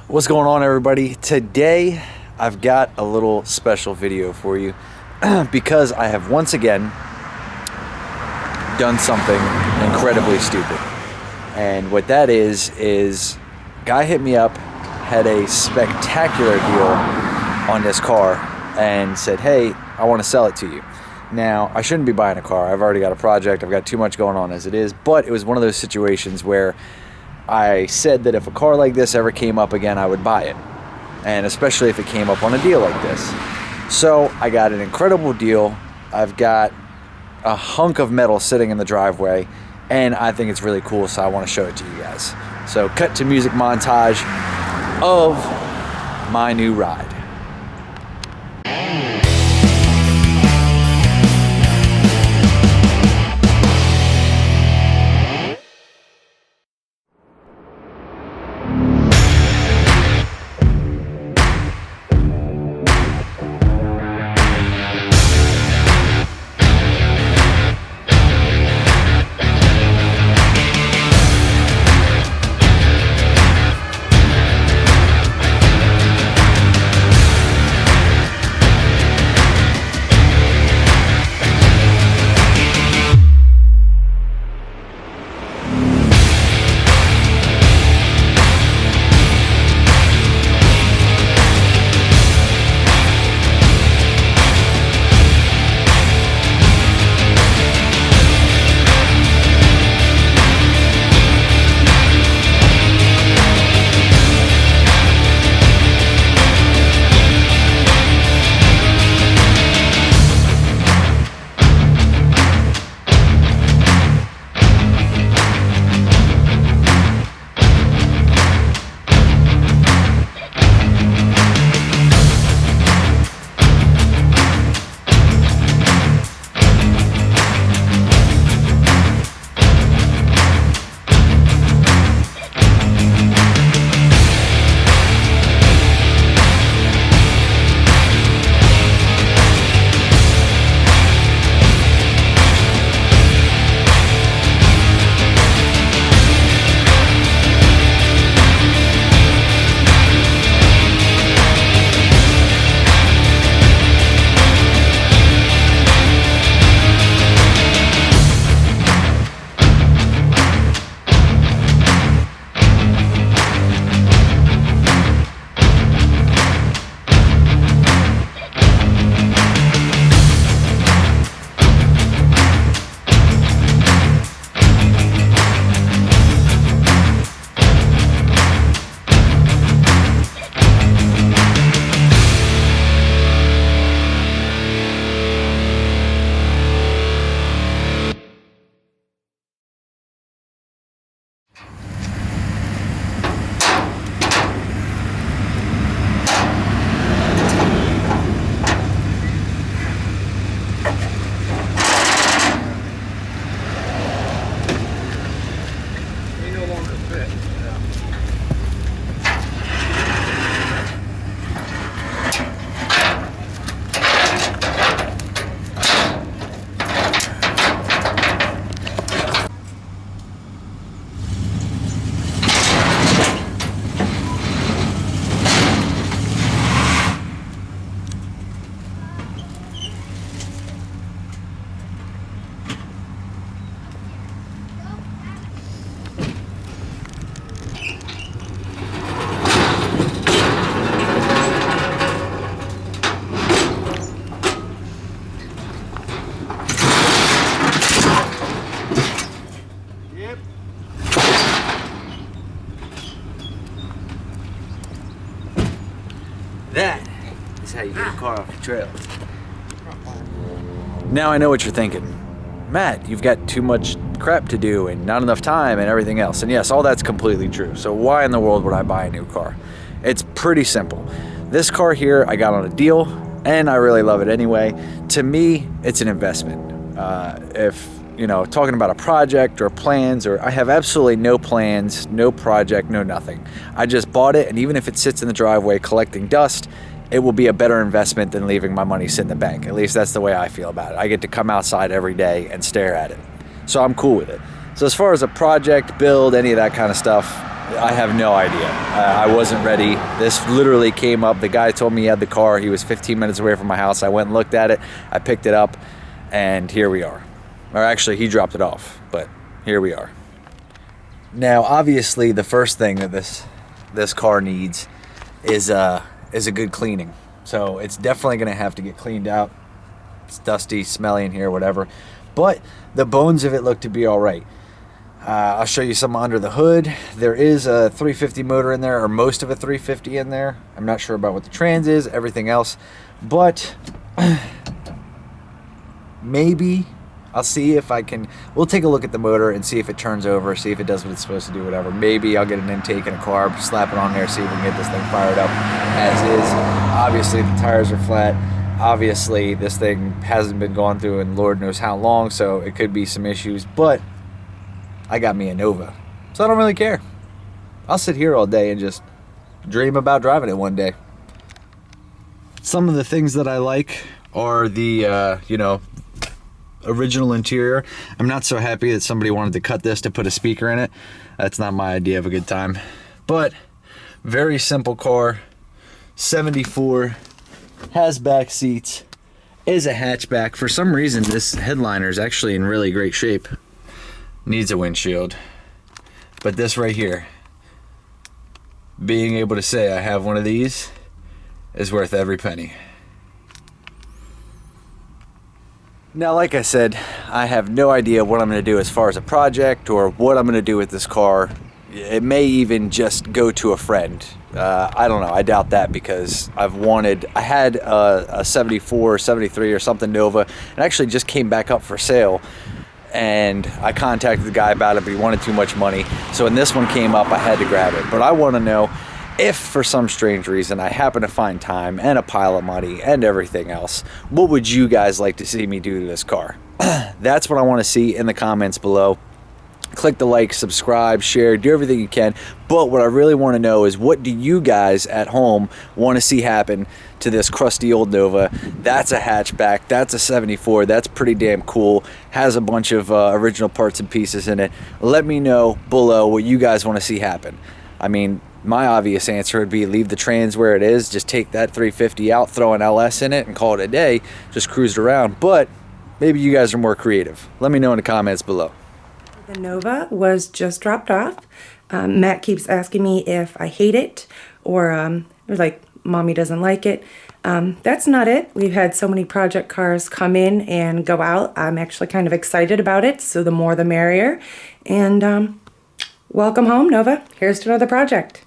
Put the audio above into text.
What's going on, everybody? Today I've got a little special video for you because I have once again done something incredibly stupid. And what that is guy hit me up, had a spectacular deal on this car and said, hey, I want to sell it to you. Now, I shouldn't be buying a car. I've already got a project. I've got too much going on as it is, but it was one of those situations where I said that if a car like this ever came up again, I would buy it. And especially if it came up on a deal like this. So I got an incredible deal. I've got a hunk of metal sitting in the driveway, and I think it's really cool, so I want to show it to you guys. So cut to music montage of my new ride. That is how you get a car off the trail. Now I know what you're thinking. Matt, you've got too much crap to do and not enough time and everything else. And yes, all that's completely true. So why in the world would I buy a new car? It's pretty simple. This car here, I got on a deal and I really love it anyway. To me, it's an investment. If you know, talking about a project or plans, or I have absolutely no plans, no project, no nothing. I just bought it, and even if it sits in the driveway collecting dust, it will be a better investment than leaving my money sit in the bank. At least that's the way I feel about it. I get to come outside every day and stare at it. So I'm cool with it. So as far as a project, build, any of that kind of stuff, I have no idea. I wasn't ready. This literally came up. The guy told me he had the car. He was 15 minutes away from my house. I went and looked at it. I picked it up, and here we are. Or actually, he dropped it off, but here we are. Now, obviously, the first thing that this car needs is a good cleaning. So it's definitely going to have to get cleaned out. It's dusty, smelly in here, whatever. But the bones of it look to be all right. I'll show you some under the hood. There is a 350 motor in there, or most of a 350 in there. I'm not sure about what the trans is, everything else. But maybe I'll see if I can. We'll take a look at the motor and see if it turns over, see if it does what it's supposed to do, whatever. Maybe I'll get an intake and a carb, slap it on there, see if we can get this thing fired up as is. Obviously, the tires are flat. Obviously, this thing hasn't been gone through in Lord knows how long, so it could be some issues. But I got me a Nova, so I don't really care. I'll sit here all day and just dream about driving it one day. Some of the things that I like are the, original interior. I'm not so happy that somebody wanted to cut this to put a speaker in it. That's not my idea of a good time. But very simple car, 74, has back seats, is a hatchback. For some reason, this headliner is actually in really great shape. Needs a windshield. But this right here, being able to say I have one of these, is worth every penny. Now, like I said, I have no idea what I'm going to do as far as a project or what I'm going to do with this car. It may even just go to a friend. I don't know. I doubt that, because I had a 74, 73 or something Nova. It actually just came back up for sale. And I contacted the guy about it, but he wanted too much money. So when this one came up, I had to grab it. But I want to know if for some strange reason I happen to find time and a pile of money and everything else, what would you guys like to see me do to this car? That's what I want to see in the comments below. Click the like, subscribe, share, do everything you can. But what I really want to know is, what do you guys at home want to see happen to this crusty old Nova? That's a hatchback. That's a 74. That's pretty damn cool. Has a bunch of original parts and pieces in it. Let me know below what you guys want to see happen. I mean, my obvious answer would be leave the trans where it is. Just take that 350 out, throw an LS in it, and call it a day. Just cruise around. But maybe you guys are more creative. Let me know in the comments below. The Nova was just dropped off. Matt keeps asking me if I hate it, or like, mommy doesn't like it. That's not it. We've had so many project cars come in and go out. I'm actually kind of excited about it, so the more the merrier. And welcome home, Nova. Here's to another project.